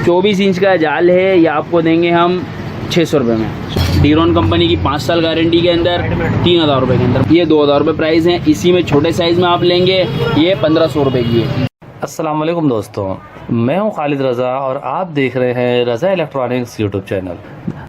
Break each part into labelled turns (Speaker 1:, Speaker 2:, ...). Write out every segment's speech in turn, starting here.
Speaker 1: 24 inch का जाल है, ये आपको देंगे हम 600 रुपये में। डीरोन कंपनी की 5 साल गारंटी के अंदर 3000 रुपये के अंदर, ये 2000 रुपये प्राइस है। इसी में छोटे साइज़ में आप लेंगे ये 1500 रुपये की है।
Speaker 2: अस्सलाम वालेकुम दोस्तों, मैं हूं खालिद रज़ा और आप देख रहे हैं रज़ा इलेक्ट्रॉनिक्स यूट्यूब चैनल।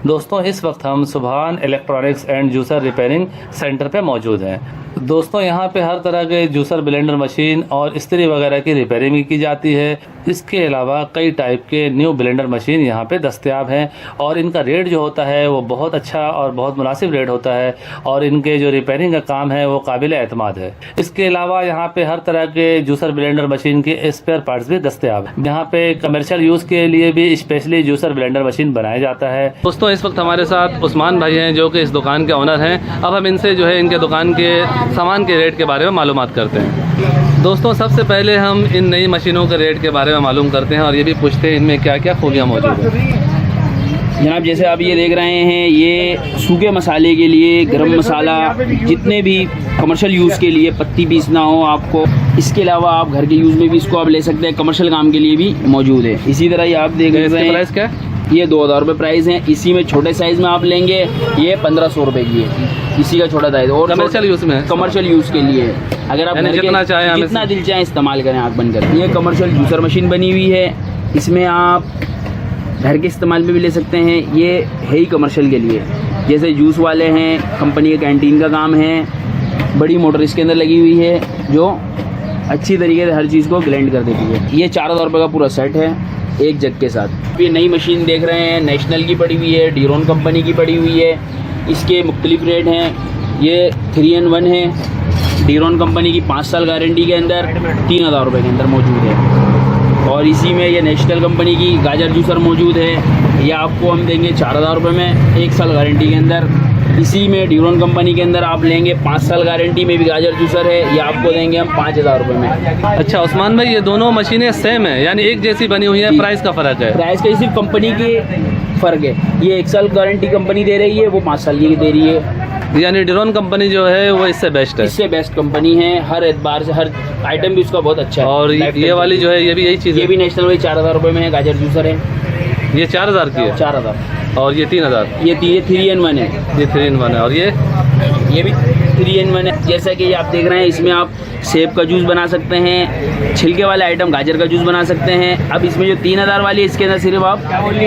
Speaker 2: दोस्तों, इस वक्त हम सुभान electronics and juicer repairing centre पे मौजूद हैं। दोस्तों, यहां पे हर तरह के जूसर ब्लेंडर मशीन और इस्त्री वगैरह की रिपेयरिंग की जाती है। इसके अलावा कई टाइप के न्यू ब्लेंडर मशीन यहां पे दस्तयाब हैं और इनका रेट जो होता है वो बहुत अच्छा और बहुत मुनासिब रेट होता है और इनके जो रिपेयरिंग का काम है वो काबिल एतमाद है। इसके अलावा यहाँ पे हर तरह के जूसर ब्लेंडर मशीन के स्पेयर पार्ट्स भी दस्तयाब हैं। यहाँ पे कमर्शियल यूज़ के लिए भी स्पेशली जूसर ब्लेंडर मशीन बनाया जाता है। दोस्तों, इस वक्त हमारे साथ उस्मान भाई हैं जो कि इस दुकान के ओनर हैं। अब हम इनसे जो है इनके दुकान के सामान के रेट के बारे में मालूमात करते हैं। दोस्तों, सबसे पहले हम इन नई मशीनों के रेट के बारे में मालूम करते हैं और ये भी पूछते हैं इनमें क्या क्या खूबियाँ मौजूद हैं।
Speaker 1: जनाब, जैसे आप ये देख रहे हैं, ये सूखे मसाले के लिए, गरम मसाला, जितने भी कमर्शियल यूज़ के लिए पत्ती पीसना हो आपको, इसके अलावा आप घर के यूज़ में भी इसको आप ले सकते हैं, कमर्शियल काम के लिए भी मौजूद है। इसी तरह ये आप देख रहे हैं,
Speaker 2: प्राइस क्या है?
Speaker 1: ये 2000 रुपये प्राइस है। इसी में छोटे साइज़ में आप लेंगे ये 1500 रुपये की है, इसी का छोटा साइज़। और
Speaker 2: कमर्शियल यूज़ में,
Speaker 1: कमर्शियल यूज़ के लिए अगर आप
Speaker 2: जितना चाहें,
Speaker 1: जितना दिल चाहें इस्तेमाल करें, आँख बंद करें। ये कमर्शियल जूसर मशीन बनी हुई है, इसमें आप घर के इस्तेमाल में भी ले सकते हैं। ये है ही कमर्शियल के लिए, जैसे जूस वाले हैं, कंपनी के कैंटीन का काम है। बड़ी मोटर इसके अंदर लगी हुई है जो अच्छी तरीके से हर चीज़ को ब्लेंड कर देती है। ये 4000 रुपये का पूरा सेट है एक जग के साथ। ये नई मशीन देख रहे हैं, नेशनल की पड़ी हुई है, डीरोन कंपनी की पड़ी हुई है। इसके मुख्तलिफ रेट हैं। ये 3-in-1 है, डीरोन कंपनी की 5 साल गारंटी के अंदर 3000 रुपये के अंदर मौजूद है। और इसी में ये नेशनल कंपनी की गाजर जूसर मौजूद है, ये आपको हम देंगे 4000 रुपये में 1 साल गारंटी के अंदर। इसी में डीरोन कंपनी के अंदर आप लेंगे 5 साल गारंटी में भी गाजर जूसर है, ये आपको देंगे हम 5000 रुपये में।
Speaker 2: अच्छा उस्मान भाई, ये दोनों मशीनें सेम है यानी एक जैसी बनी हुई है, प्राइस का फ़र्क है?
Speaker 1: प्राइस का सिर्फ कंपनी के फ़र्क है। ये 1 साल गारंटी कंपनी दे रही है, वो 5 साल की दे रही है।
Speaker 2: यानी डीरोन कंपनी जो है वो इससे बेस्ट है?
Speaker 1: इससे बेस्ट कंपनी है, हर एतबार से, हर आइटम भी उसका बहुत अच्छा है।
Speaker 2: और ये वाली जो है ये भी यही चीज़ है?
Speaker 1: ये भी नेशनल वही 4000 रुपये में है, गाजर जूसर है।
Speaker 2: ये 4000 की है?
Speaker 1: 4000।
Speaker 2: और ये 3000?
Speaker 1: ये 3-in-1 है।
Speaker 2: ये 3-in-1 है। और ये
Speaker 1: भी 3-in-1 है। जैसा कि आप देख रहे हैं, इसमें आप सेब का जूस बना सकते हैं, छिलके वाले आइटम गाजर का जूस बना सकते हैं। अब इसमें जो 3000 वाली है, इसके अंदर सिर्फ आप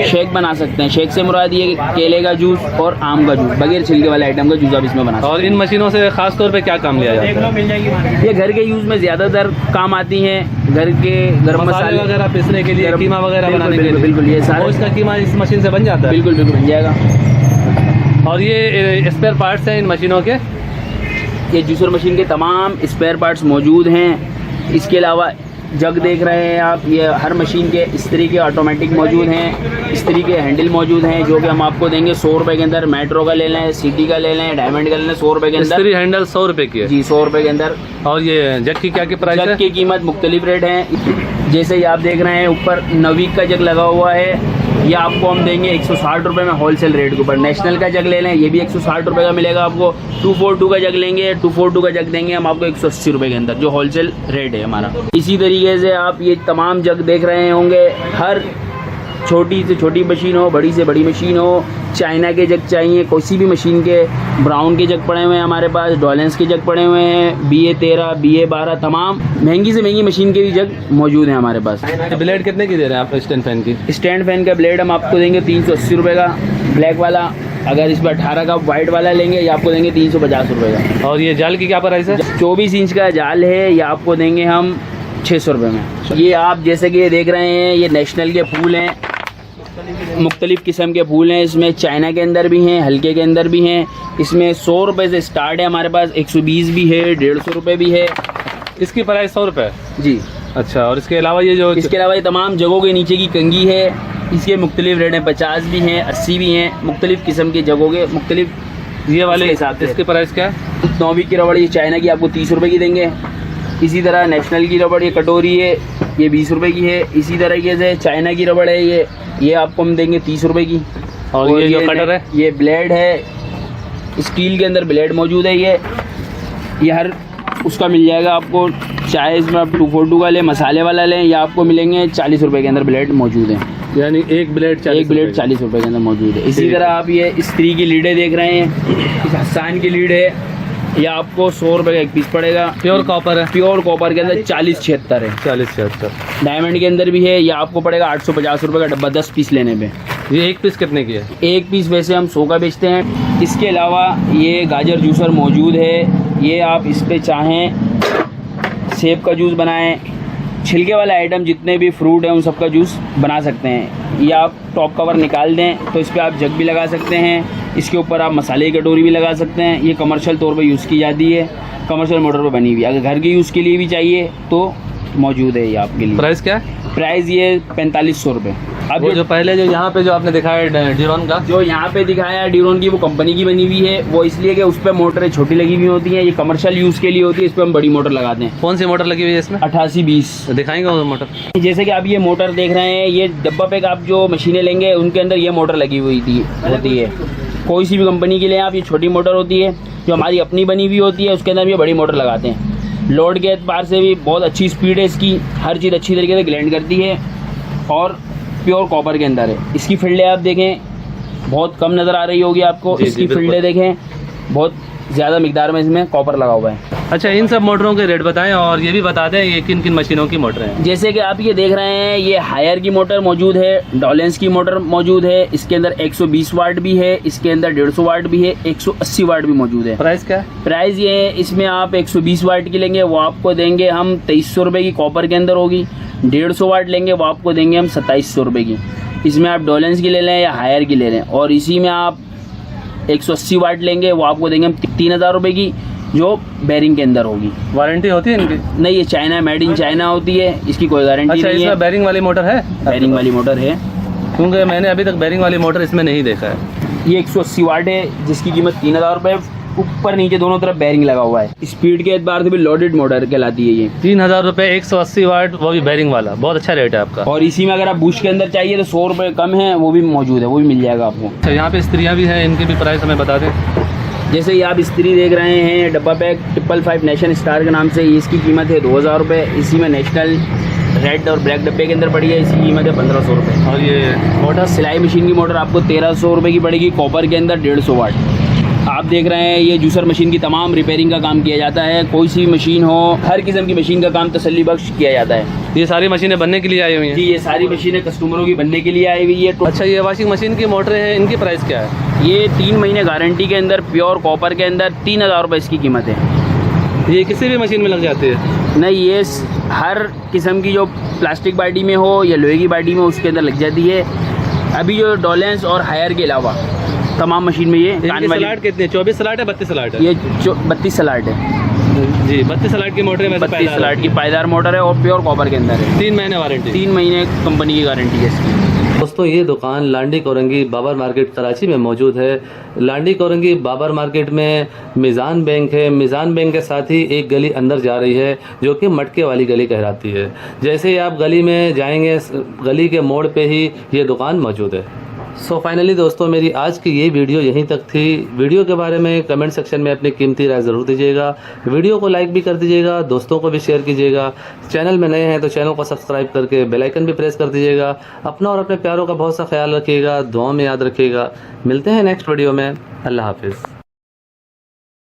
Speaker 1: शेक बना सकते हैं। शेक से मुराद ये केले का जूस और आम का जूस, बगैर छिलके वाले आइटम का जूस आप इसमें बना सकते हैं।
Speaker 2: और इन मशीनों से खास तौर पे क्या काम लिया जाता है?
Speaker 1: ये घर के यूज़ में ज़्यादातर काम आती हैं, घर के गरम मसाले
Speaker 2: वगैरह पीसने के लिए, कीमा वगैरह बनाने के लिए।
Speaker 1: बिल्कुल, ये सारा
Speaker 2: इसका कीमा इस मशीन से बन जाता है?
Speaker 1: बिल्कुल बन जाएगा।
Speaker 2: और ये स्पेयर पार्ट्स हैं इन मशीनों के?
Speaker 1: ये जूसर मशीन के तमाम स्पेयर पार्ट्स मौजूद हैं। इसके अलावा जग देख रहे हैं आप, ये हर मशीन के इस्त्री के ऑटोमेटिक मौजूद हैं, इस्त्री के हैंडल मौजूद हैं, जो कि हम आपको देंगे 100 रुपये के अंदर। मेट्रो का ले लें, सिटी का ले लें, डायमंड का ले लें, 100 रुपये के अंदर।
Speaker 2: इस्त्री हैंडल 100 रुपये की है?
Speaker 1: जी, 100 रुपये के अंदर।
Speaker 2: और ये जग की क्या प्राइस है?
Speaker 1: जग की कीमत मुख्तलिफ रेट हैं। जैसे ये आप देख रहे हैं, ऊपर नवीक का जग लगा हुआ है, ये आपको हम देंगे 160 रुपये में होलसेल रेट के ऊपर। नेशनल का जग ले लें, ये भी 160 रुपये का मिलेगा आपको। 242 का जग लेंगे, 242 का जग देंगे हम आपको 180 रुपये के अंदर, जो होलसेल रेट है हमारा। इसी तरीके से आप ये तमाम जग देख रहे होंगे, हर छोटी से छोटी मशीन हो, बड़ी से बड़ी मशीन हो, चाइना के जग चाहिए, कोई भी मशीन के, ब्राउन के जग पड़े हुए हैं हमारे पास, डॉलेंस के जग पड़े हुए हैं, BA13, BA12, तमाम महंगी से महंगी मशीन के भी जग मौजूद हैं हमारे पास।
Speaker 2: ब्लेड कितने की दे रहे हैं आप स्टैंड फैन की?
Speaker 1: स्टैंड फैन का ब्लेड हम आपको देंगे 380 रुपये का, ब्लैक वाला। अगर इस पर 18 का वाइट वाला लेंगे, ये आपको देंगे 350 रुपये का।
Speaker 2: और ये जाल की क्या प्राइस है?
Speaker 1: 24 इंच का जाल है, ये आपको देंगे हम 600 रुपये में। ये आप जैसे कि ये देख रहे हैं, ये नेशनल के फूल हैं, मुख्तलिफ़ किस्म के फूल हैं। इसमें चाइना के अंदर भी हैं, हल्के के अंदर भी हैं। इसमें 100 रुपये से स्टार्ट है हमारे पास, 120 भी है, 150 रुपये भी है।
Speaker 2: इसकी प्राइस 100 रुपये?
Speaker 1: जी।
Speaker 2: अच्छा, और इसके अलावा
Speaker 1: इसके अलावा ये तमाम जगहों के नीचे की कंगी है, इसके मुख्तलिफ रेट हैं, 50 भी हैं, 80 भी हैं, मुख्तलिफ़ किस्म के जगहों के मुख्तलिफ।
Speaker 2: ये वाले हिसाब से इसकी प्राइस क्या है?
Speaker 1: 9 की रबड़, ये चाइना की आपको 30 रुपये की देंगे। इसी तरह नेशनल की रबड़, ये कटोरी है, ये 20 रुपये की है। इसी तरीके से चाइना की रबड़ है, ये आपको हम देंगे 30 रुपये की।
Speaker 2: और ये जो कटर है,
Speaker 1: ये ब्लेड है, स्टील के अंदर ब्लेड मौजूद है। ये हर उसका मिल जाएगा आपको, चाहे इसमें आप 242 का लें, मसाले वाला लें, या आपको मिलेंगे 40 रुपये के अंदर ब्लेड मौजूद हैं।
Speaker 2: यानी एक ब्लेड
Speaker 1: 40 रुपए के अंदर मौजूद है। इसी तरह आप ये स्त्री की लीडें देख रहे हैं, इस हसान की लीड है, ये आपको 100 रुपए का एक पीस पड़ेगा।
Speaker 2: प्योर कॉपर है,
Speaker 1: प्योर कॉपर के अंदर 40-76 है।
Speaker 2: 40-76
Speaker 1: डायमंड के अंदर भी है, ये आपको पड़ेगा 850 रुपए का डब्बा 10 पीस लेने पे।
Speaker 2: ये एक पीस कितने की है?
Speaker 1: एक पीस वैसे हम 100 का बेचते हैं। इसके अलावा ये गाजर जूसर मौजूद है, ये आप इस पे चाहें सेब का जूस बनाएं, छिलके वाले आइटम जितने भी फ्रूट हैं उन सब का जूस बना सकते हैं। ये आप टॉप कवर निकाल दें तो इस पर आप जग भी लगा सकते हैं, इसके ऊपर आप मसाले की कटोरी भी लगा सकते हैं। ये कमर्शियल तौर पे यूज़ की जाती है, कमर्शियल मोटर पे बनी हुई। अगर घर के यूज़ के लिए भी चाहिए तो मौजूद है ये आपके लिए।
Speaker 2: प्राइस क्या है?
Speaker 1: प्राइस ये 4500 रुपये। अब
Speaker 2: वो जो पहले जो यहाँ पे जो आपने दिखाया डिरोन का,
Speaker 1: जो यहाँ पे दिखाया डिरोन की, वो कंपनी की बनी हुई है। वो इसलिए कि उस पर मोटरें छोटी लगी हुई होती हैं, ये कमर्शियल यूज़ के लिए होती है, इस पर हम बड़ी मोटर लगाते हैं।
Speaker 2: कौन सी मोटर लगी हुई है इसमें?
Speaker 1: 8820
Speaker 2: दिखाएंगे वो मोटर।
Speaker 1: जैसे कि आप ये मोटर देख रहे हैं, ये डब्बा पे आप जो मशीनें लेंगे उनके अंदर ये मोटर लगी हुई होती है। कोई सी भी कंपनी के लिए आप, ये छोटी मोटर होती है, जो हमारी अपनी बनी हुई होती है, उसके अंदर ये बड़ी मोटर लगाते हैं। लोड के एतबार से भी बहुत अच्छी स्पीड है इसकी, हर चीज़ अच्छी तरीके से ग्लैंड करती है और प्योर कॉपर के अंदर है। इसकी फील्डें आप देखें, बहुत कम नज़र आ रही होगी आपको। इसकी फील्डें देखें, बहुत ज़्यादा मिकदार में इसमें कॉपर लगा हुआ है।
Speaker 2: अच्छा, इन सब मोटरों के रेट बताएं और ये भी बता दें ये किन किन मशीनों की मोटर हैं।
Speaker 1: जैसे कि आप ये देख रहे हैं, ये हायर की मोटर मौजूद है, डॉलेंस की मोटर मौजूद है। इसके अंदर 120 वाट भी है, इसके अंदर 150 वाट भी है, 180 वाट भी मौजूद है।
Speaker 2: प्राइस क्या है?
Speaker 1: प्राइस ये है, इसमें आप 120 वाट की लेंगे वो आपको देंगे हम 2300 रुपये की, कॉपर के अंदर होगी। 150 वाट लेंगे वो आपको देंगे हम 2700 रुपये की। इसमें आप डॉलेंस की ले लें या हायर की ले लें। और इसी में आप 180 वाट लेंगे वो आपको देंगे हम 3000 रुपये की, जो बैरिंग के अंदर होगी।
Speaker 2: वारंटी होती है इनकी?
Speaker 1: नहीं, ये चाइना, मेड इन चाइना होती है, इसकी कोई गारंटी
Speaker 2: अच्छा,
Speaker 1: नहीं है।
Speaker 2: इसमें बैरिंग वाली मोटर है?
Speaker 1: बैरिंग वाली मोटर है,
Speaker 2: क्योंकि मैंने अभी तक बैरिंग वाली मोटर इसमें नहीं देखा है।
Speaker 1: ये 180 वाट है, जिसकी कीमत 3000 रुपये। ऊपर नीचे दोनों तरफ बैरिंग लगा हुआ है। स्पीड के एतबार से भी लोडेड मोटर कहलाती है ये।
Speaker 2: 3000 रुपये, 180 वाट, वो भी बैरिंग वाला, बहुत अच्छा रेट है आपका।
Speaker 1: और इसी में अगर आप बुश के अंदर चाहिए तो 100 रुपये कम है, वो भी मौजूद है, वो भी मिल जाएगा आपको।
Speaker 2: अच्छा, यहाँ पे स्त्रियाँ भी हैं, इनके भी प्राइस हमें बता दें।
Speaker 1: जैसे ये आप स्त्री देख रहे हैं, डब्बा पैक 555 नेशन स्टार के नाम से, इसकी कीमत है 2000 रुपये। इसी में नेशनल रेड और ब्लैक डब्बे के अंदर पड़ी है, इसकी कीमत है 1500 रुपये।
Speaker 2: और ये
Speaker 1: मोटर सिलाई मशीन की मोटर आपको 1300 रुपये की पड़ेगी, कॉपर के अंदर 150 वाट। आप देख रहे हैं, ये जूसर मशीन की तमाम रिपेयरिंग का काम किया जाता है। कोई सी मशीन हो, हर किस्म की मशीन का काम तसल्ली बख्श किया जाता है।
Speaker 2: ये सारी मशीनें बनने के लिए आई हुई हैं?
Speaker 1: जी, ये सारी मशीनें कस्टमरों की बनने के लिए आई हुई है।
Speaker 2: अच्छा, ये वॉशिंग मशीन की मोटरें हैं, इनकी प्राइस क्या है?
Speaker 1: ये 3 महीने गारंटी के अंदर, प्योर कॉपर के अंदर 3000 रुपये इसकी कीमत है।
Speaker 2: ये किसी भी मशीन में लग जाती है?
Speaker 1: नहीं, ये हर किस्म की जो प्लास्टिक बाडी में हो या लोहे की बाडी में, उसके अंदर लग जाती है। अभी जो डॉलेंस और हायर के अलावा तमाम मशीन में ये
Speaker 2: स्लाट कितनी है? 24 स्लाट है, 32 स्लाट है?
Speaker 1: ये 32 स्लाट है
Speaker 2: जी। 32 स्लाट की मोटर है,
Speaker 1: 32 स्लाट की पायदार मोटर है और प्योर कॉपर के अंदर है।
Speaker 2: 3 महीने वारंटी?
Speaker 1: 3 महीने कंपनी की गारंटी है इसकी।
Speaker 2: दोस्तों, ये दुकान लांडी कोरंगी बाबर मार्केट कराची में मौजूद है। लांडी कोरंगी बाबर मार्केट में मिज़ान बैंक है। मिज़ान बैंक के साथ ही एक गली अंदर जा रही है, जो कि मटके वाली गली कहलाती है। जैसे ही आप गली में जाएंगे, गली के मोड़ पे ही ये दुकान मौजूद है। सो फाइनली दोस्तों, मेरी आज की ये वीडियो यहीं तक थी। वीडियो के बारे में कमेंट सेक्शन में अपनी कीमती राय ज़रूर दीजिएगा। वीडियो को लाइक भी कर दीजिएगा, दोस्तों को भी शेयर कीजिएगा। चैनल में नए हैं तो चैनल को सब्सक्राइब करके बेल आइकन भी प्रेस कर दीजिएगा। अपना और अपने प्यारों का बहुत सा ख्याल रखिएगा, दुआ में याद रखिएगा। मिलते हैं नेक्स्ट वीडियो में। अल्लाह हाफिज़।